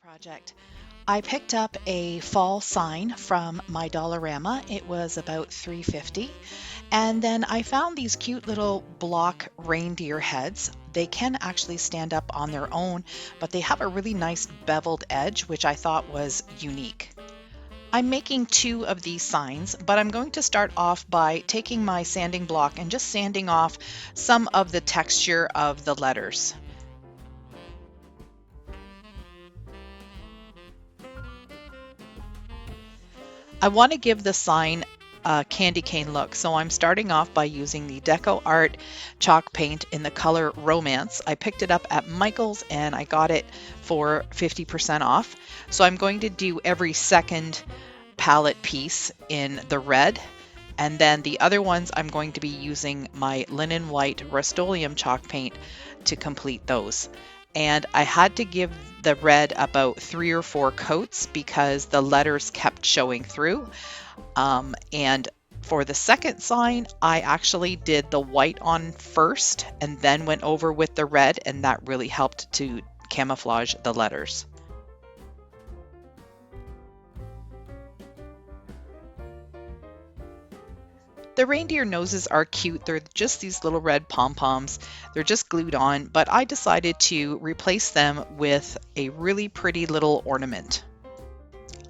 Project. I picked up a fall sign from my Dollarama. It was about $3.50. And then I found these cute little block reindeer heads. They can actually stand up on their own, but they have a really nice beveled edge, which I thought was unique. I'm making two of these signs, but I'm going to start off by taking my sanding block and just sanding off some of the texture of the letters. I want to give the sign a candy cane look, so I'm starting off by using the Deco Art chalk paint in the color Romance. I picked it up at Michael's and I got it for 50% off. So I'm going to do every second palette piece in the red, and then the other ones I'm going to be using my Linen White Rust-Oleum chalk paint to complete those. And I had to give the red about 3 or 4 coats because the letters kept showing through. And for the second sign, I actually did the white on first and then went over with the red, and that really helped to camouflage the letters. The reindeer noses are cute. They're just these little red pom-poms. They're just glued on, but I decided to replace them with a really pretty little ornament.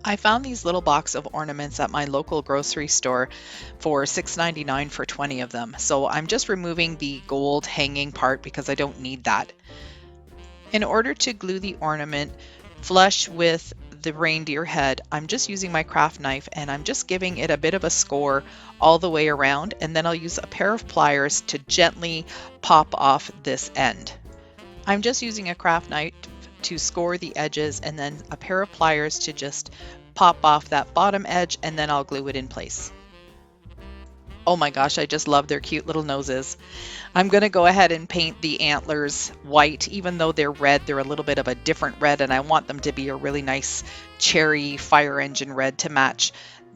I found these little box of ornaments at my local grocery store for $6.99 for 20 of them. So I'm just removing the gold hanging part because I don't need that. In order to glue the ornament flush with the reindeer head, I'm just using my craft knife and I'm just giving it a bit of a score all the way around, and then I'll use a pair of pliers to gently pop off this end. I'm just using a craft knife to score the edges and then a pair of pliers to just pop off that bottom edge, and then I'll glue it in place. Oh my gosh, I just love their cute little noses. I'm going to go ahead and paint the antlers white. Even though they're red, they're a little bit of a different red, and I want them to be a really nice cherry fire engine red to match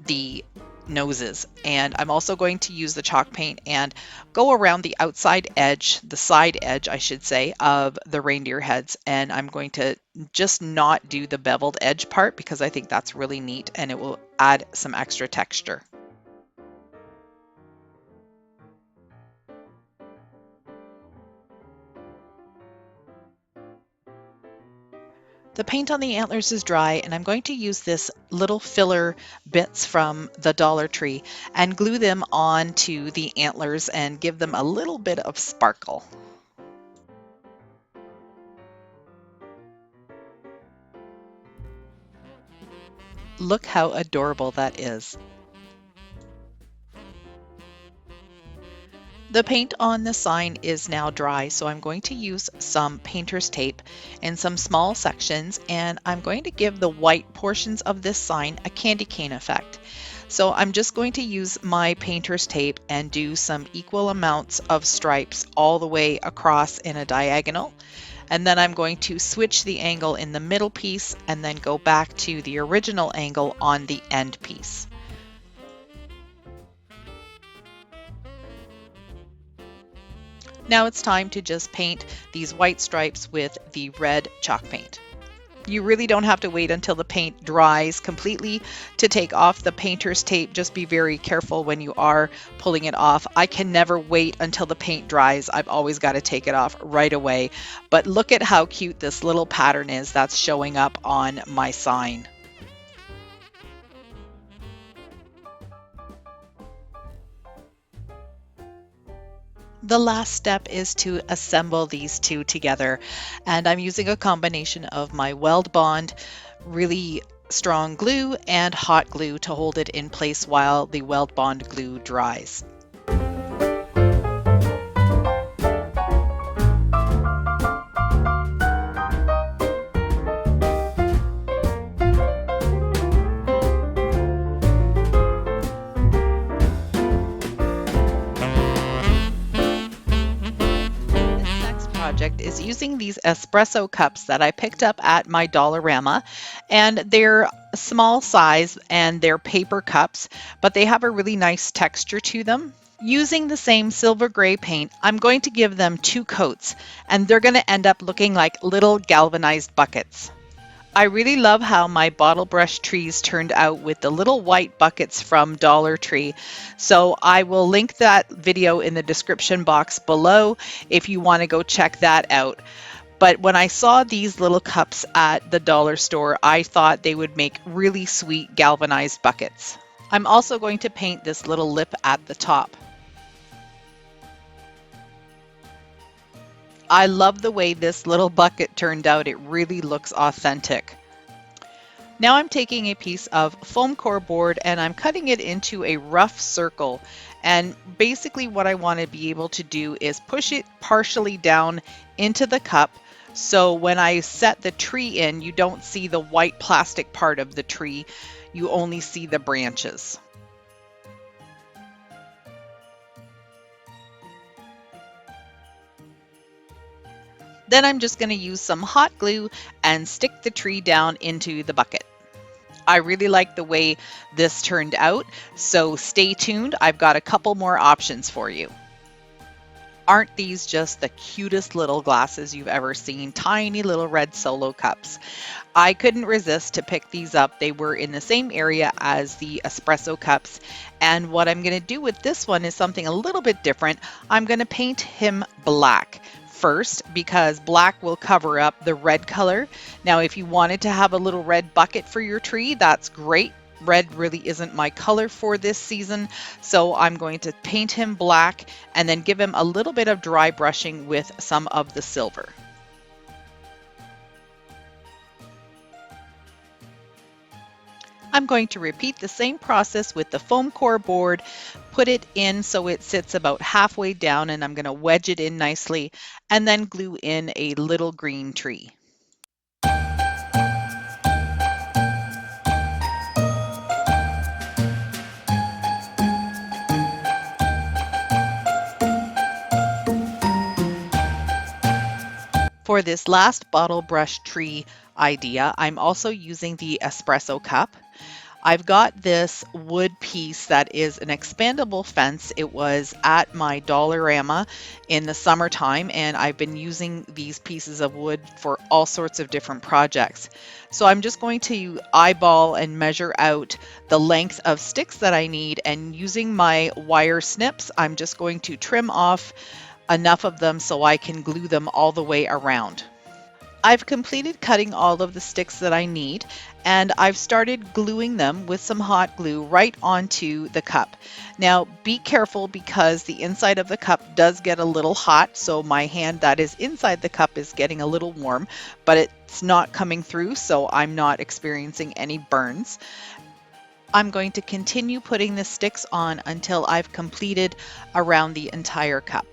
the noses. And I'm also going to use the chalk paint and go around the outside edge, the side edge, I should say, of the reindeer heads. And I'm going to just not do the beveled edge part because I think that's really neat and it will add some extra texture. The paint on the antlers is dry, and I'm going to use this little filler bits from the Dollar Tree and glue them onto the antlers and give them a little bit of sparkle. Look how adorable that is. The paint on the sign is now dry, so I'm going to use some painter's tape in some small sections, and I'm going to give the white portions of this sign a candy cane effect. So I'm just going to use my painter's tape and do some equal amounts of stripes all the way across in a diagonal. And then I'm going to switch the angle in the middle piece and then go back to the original angle on the end piece. Now it's time to just paint these white stripes with the red chalk paint. You really don't have to wait until the paint dries completely to take off the painter's tape. Just be very careful when you are pulling it off. I can never wait until the paint dries. I've always got to take it off right away. But look at how cute this little pattern is that's showing up on my sign. The last step is to assemble these two together, and I'm using a combination of my Weldbond really strong glue and hot glue to hold it in place while the Weldbond glue dries. Project is using these espresso cups that I picked up at my Dollarama, and they're small size and they're paper cups, but they have a really nice texture to them. Using the same silver gray paint, I'm going to give them 2 coats, and they're going to end up looking like little galvanized buckets. I really love how my bottle brush trees turned out with the little white buckets from Dollar Tree. So I will link that video in the description box below if you want to go check that out. But when I saw these little cups at the dollar store, I thought they would make really sweet galvanized buckets. I'm also going to paint this little lip at the top. I love the way this little bucket turned out. It really looks authentic. Now I'm taking a piece of foam core board and I'm cutting it into a rough circle. And basically what I want to be able to do is push it partially down into the cup. So when I set the tree in, you don't see the white plastic part of the tree. You only see the branches. Then I'm just going to use some hot glue and stick the tree down into the bucket. I really like the way this turned out, so stay tuned. I've got a couple more options for you. Aren't these just the cutest little glasses you've ever seen? Tiny little red solo cups. I couldn't resist to pick these up. They were in the same area as the espresso cups. And what I'm going to do with this one is something a little bit different. I'm going to paint him black first because black will cover up the red color. Now, if you wanted to have a little red bucket for your tree, that's great. Red really isn't my color for this season, so I'm going to paint him black and then give him a little bit of dry brushing with some of the silver. I'm going to repeat the same process with the foam core board, put it in so it sits about halfway down, and I'm going to wedge it in nicely and then glue in a little green tree. For this last bottle brush tree idea, I'm also using the espresso cup. I've got this wood piece that is an expandable fence. It was at my Dollarama in the summertime, and I've been using these pieces of wood for all sorts of different projects. So I'm just going to eyeball and measure out the length of sticks that I need, and using my wire snips, I'm just going to trim off enough of them so I can glue them all the way around. I've completed cutting all of the sticks that I need, and I've started gluing them with some hot glue right onto the cup. Now be careful because the inside of the cup does get a little hot, so my hand that is inside the cup is getting a little warm, but it's not coming through, so I'm not experiencing any burns. I'm going to continue putting the sticks on until I've completed around the entire cup.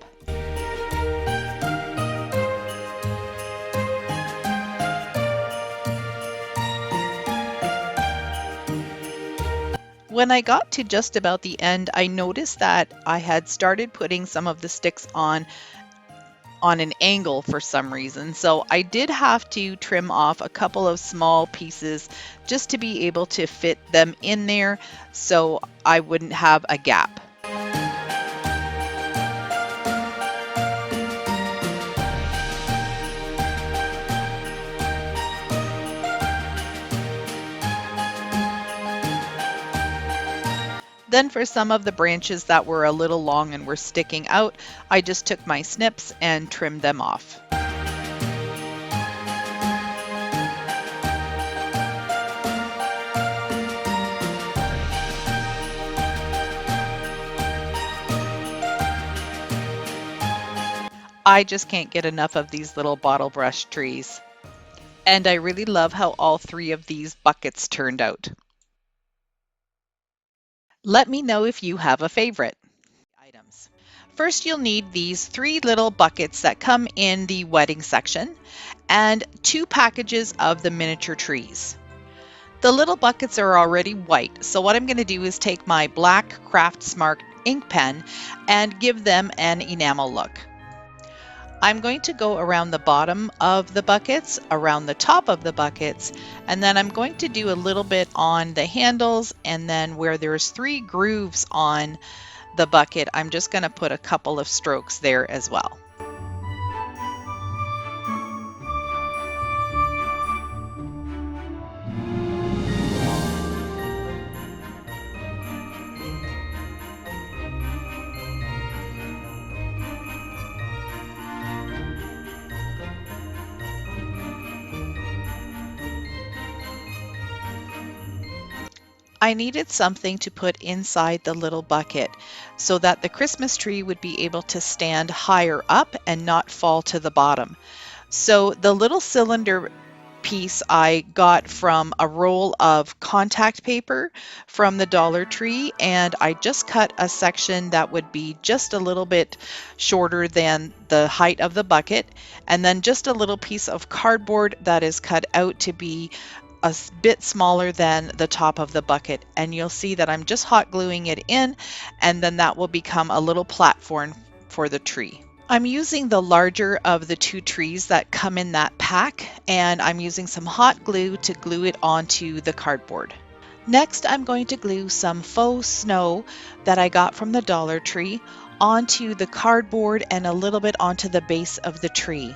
When I got to just about the end, I noticed that I had started putting some of the sticks on an angle for some reason. So I did have to trim off a couple of small pieces just to be able to fit them in there so I wouldn't have a gap. Then for some of the branches that were a little long and were sticking out, I just took my snips and trimmed them off. I just can't get enough of these little bottle brush trees. And I really love how all three of these buckets turned out. Let me know if you have a favorite. Items. First, you'll need these 3 little buckets that come in the wedding section and 2 packages of the miniature trees. The little buckets are already white, so what I'm going to do is take my black CraftSmart ink pen and give them an enamel look. I'm going to go around the bottom of the buckets, around the top of the buckets, and then I'm going to do a little bit on the handles, and then where there's 3 grooves on the bucket, I'm just going to put a couple of strokes there as well. I needed something to put inside the little bucket so that the Christmas tree would be able to stand higher up and not fall to the bottom. So the little cylinder piece I got from a roll of contact paper from the Dollar Tree, and I just cut a section that would be just a little bit shorter than the height of the bucket, and then just a little piece of cardboard that is cut out to be bit smaller than the top of the bucket, and you'll see that I'm just hot gluing it in, and then that will become a little platform for the tree. I'm using the larger of the two trees that come in that pack, and I'm using some hot glue to glue it onto the cardboard. Next, I'm going to glue some faux snow that I got from the Dollar Tree onto the cardboard and a little bit onto the base of the tree.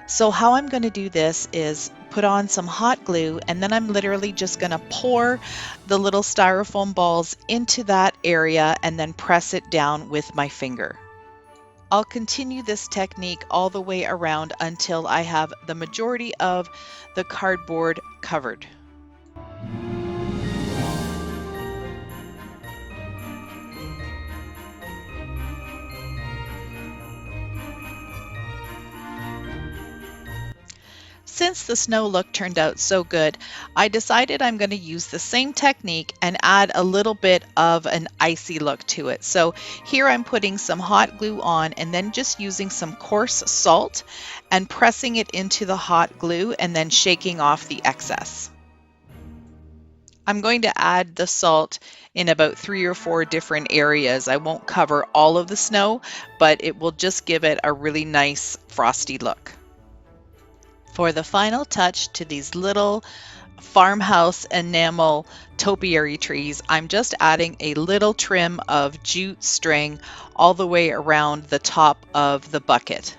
So how I'm going to do this is put on some hot glue, and then I'm literally just going to pour the little styrofoam balls into that area and then press it down with my finger. I'll continue this technique all the way around until I have the majority of the cardboard covered. Since the snow look turned out so good, I decided I'm going to use the same technique and add a little bit of an icy look to it. So here I'm putting some hot glue on and then just using some coarse salt and pressing it into the hot glue and then shaking off the excess. I'm going to add the salt in about 3 or 4 different areas. I won't cover all of the snow, but it will just give it a really nice frosty look. For the final touch to these little farmhouse enamel topiary trees, I'm just adding a little trim of jute string all the way around the top of the bucket.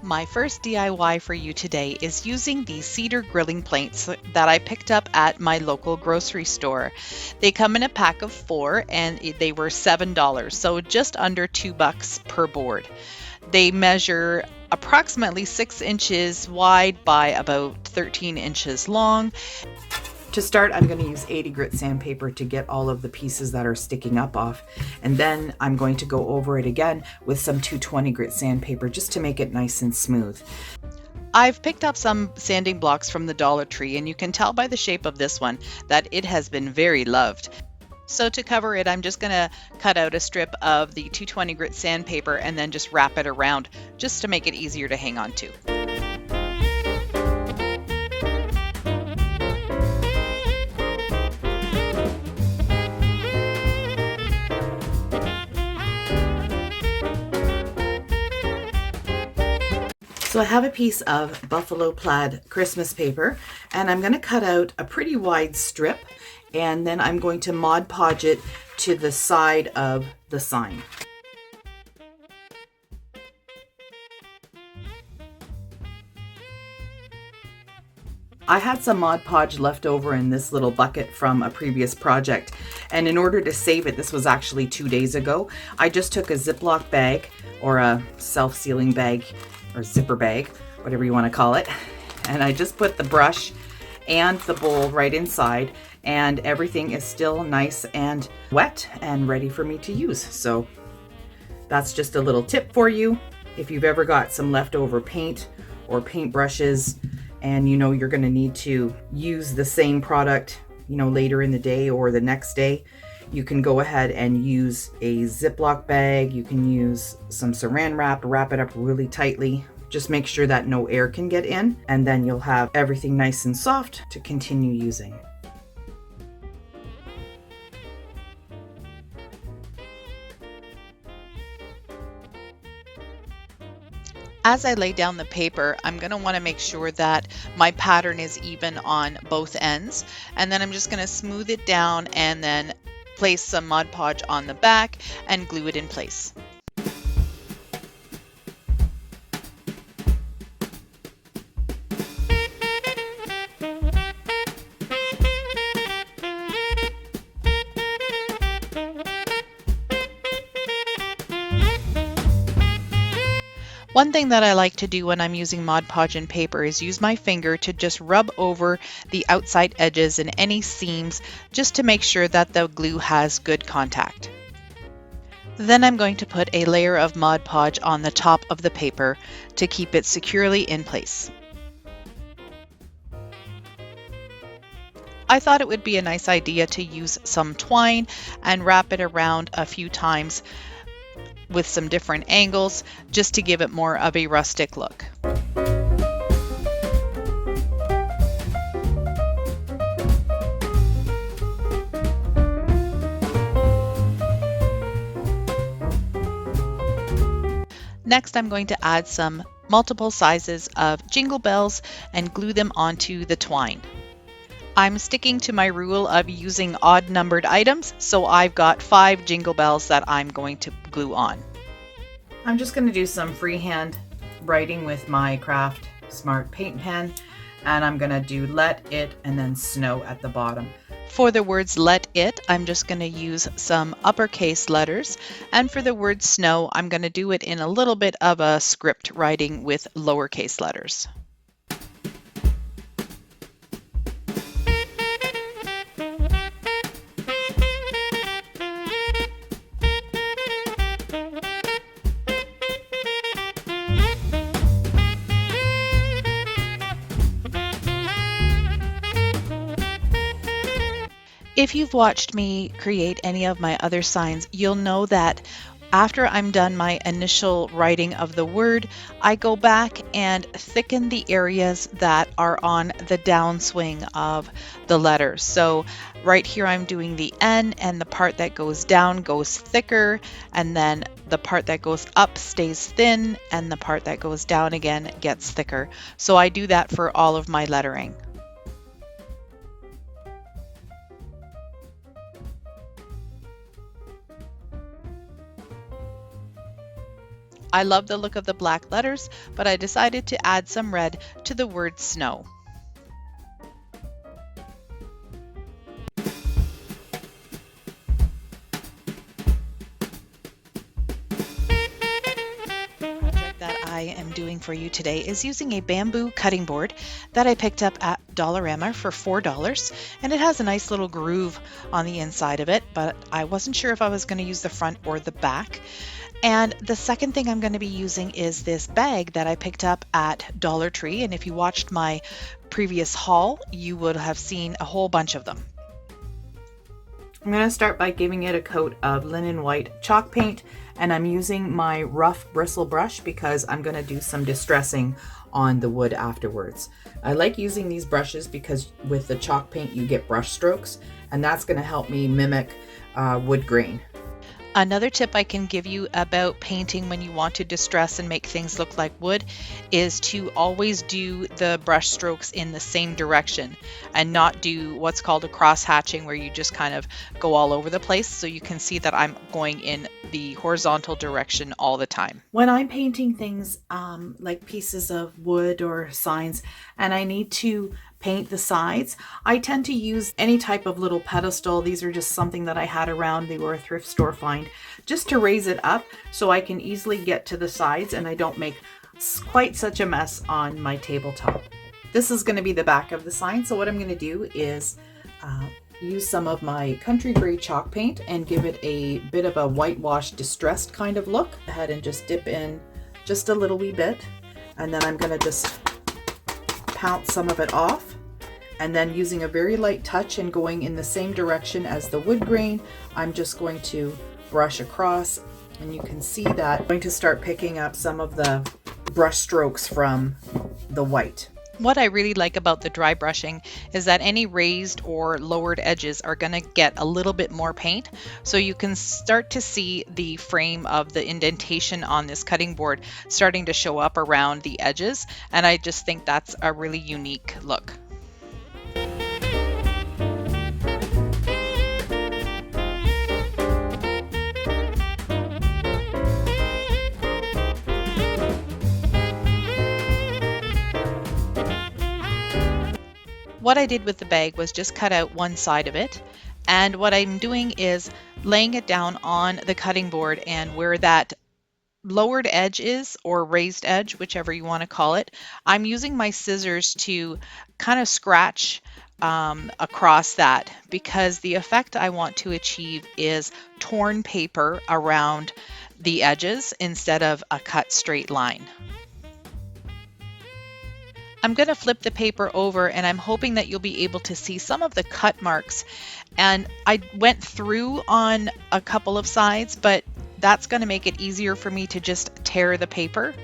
My first DIY for you today is using these cedar grilling plates that I picked up at my local grocery store. They come in a pack of 4 and they were $7, so just under $2 per board. They measure approximately 6 inches wide by about 13 inches long. To start, I'm going to use 80 grit sandpaper to get all of the pieces that are sticking up off. And then I'm going to go over it again with some 220 grit sandpaper just to make it nice and smooth. I've picked up some sanding blocks from the Dollar Tree, and you can tell by the shape of this one that it has been very loved. So to cover it, I'm just going to cut out a strip of the 220 grit sandpaper and then just wrap it around just to make it easier to hang on to. So I have a piece of buffalo plaid Christmas paper, and I'm going to cut out a pretty wide strip, and then I'm going to Mod Podge it to the side of the sign. I had some Mod Podge left over in this little bucket from a previous project, and in order to save it, this was actually 2 days ago, I just took a Ziploc bag or a self-sealing bag or zipper bag, whatever you want to call it, and I just put the brush and the bowl right inside, and everything is still nice and wet and ready for me to use. So that's just a little tip for you. If you've ever got some leftover paint or paint brushes and you know you're going to need to use the same product, you know, later in the day or the next day, you can go ahead and use a Ziploc bag. You can use some saran wrap, wrap it up really tightly. Just make sure that no air can get in, and then you'll have everything nice and soft to continue using. As I lay down the paper, I'm going to want to make sure that my pattern is even on both ends, and then I'm just going to smooth it down and then place some Mod Podge on the back, and glue it in place. One thing that I like to do when I'm using Mod Podge and paper is use my finger to just rub over the outside edges and any seams just to make sure that the glue has good contact. Then I'm going to put a layer of Mod Podge on the top of the paper to keep it securely in place. I thought it would be a nice idea to use some twine and wrap it around a few times with some different angles just to give it more of a rustic look. Next, I'm going to add some multiple sizes of jingle bells and glue them onto the twine. I'm sticking to my rule of using odd numbered items, so I've got 5 jingle bells that I'm going to glue on. I'm just going to do some freehand writing with my CraftSmart paint pen, and I'm going to do let it and then snow at the bottom. For the words let it, I'm just going to use some uppercase letters, and for the word snow, I'm going to do it in a little bit of a script writing with lowercase letters. If you've watched me create any of my other signs, you'll know that after I'm done my initial writing of the word, I go back and thicken the areas that are on the downswing of the letters. So right here I'm doing the N, and the part that goes down goes thicker, and then the part that goes up stays thin, and the part that goes down again gets thicker. So I do that for all of my lettering. I love the look of the black letters, but I decided to add some red to the word snow. That I am doing for you today is using a bamboo cutting board that I picked up at Dollarama for $4, and it has a nice little groove on the inside of it, but I wasn't sure if I was going to use the front or the back. And the second thing I'm going to be using is this bag that I picked up at Dollar Tree, and if you watched my previous haul, you would have seen a whole bunch of them. I'm going to start by giving it a coat of linen white chalk paint, and I'm using my rough bristle brush because I'm going to do some distressing on the wood afterwards. I like using these brushes because with the chalk paint you get brush strokes, and that's going to help me mimic wood grain. Another tip I can give you about painting when you want to distress and make things look like wood is to always do the brush strokes in the same direction and not do what's called a cross hatching, where you just kind of go all over the place. So you can see that I'm going in the horizontal direction all the time. When I'm painting things like pieces of wood or signs, and I need to paint the sides, I tend to use any type of little pedestal. These are just something that I had around. They were a thrift store find, just to raise it up so I can easily get to the sides and I don't make quite such a mess on my tabletop. This is going to be the back of the sign. So what I'm going to do is use some of my country gray chalk paint and give it a bit of a whitewash distressed kind of look. Go ahead and just dip in just a little wee bit, and then I'm going to just pounce some of it off, and then using a very light touch and going in the same direction as the wood grain, I'm just going to brush across, and you can see that I'm going to start picking up some of the brush strokes from the white. What I really like about the dry brushing is that any raised or lowered edges are going to get a little bit more paint, so you can start to see the frame of the indentation on this cutting board starting to show up around the edges, and I just think that's a really unique look. what I did with the bag was just cut out one side of it. And what I'm doing is laying it down on the cutting board, and where that lowered edge is, or raised edge, whichever you want to call it, I'm using my scissors to kind of scratch across that, because the effect I want to achieve is torn paper around the edges instead of a cut straight line. I'm going to flip the paper over, and I'm hoping that you'll be able to see some of the cut marks. And I went through on a couple of sides, but that's going to make it easier for me to just tear the paper.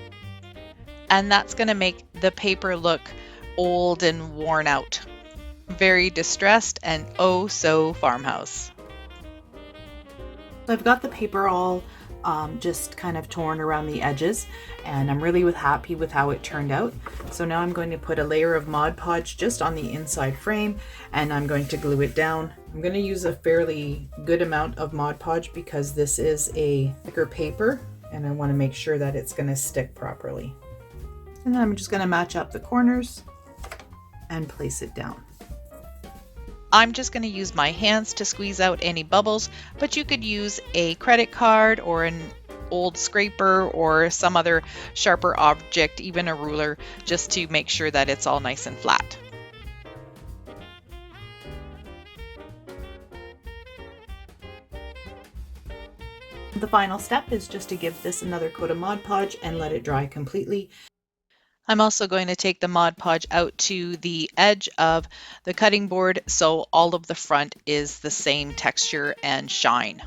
And that's going to make the paper look old and worn out. Very distressed and oh so farmhouse. So I've got the paper all just kind of torn around the edges, and I'm really happy with how it turned out. So now I'm going to put a layer of Mod Podge just on the inside frame, and I'm going to glue it down. I'm going to use a fairly good amount of Mod Podge because this is a thicker paper, and I want to make sure that it's going to stick properly. And then I'm just going to match up the corners and place it down. I'm just going to use my hands to squeeze out any bubbles, but you could use a credit card or an old scraper or some other sharper object, even a ruler, just to make sure that it's all nice and flat. The final step is just to give this another coat of Mod Podge and let it dry completely. I'm also going to take the Mod Podge out to the edge of the cutting board so all of the front is the same texture and shine.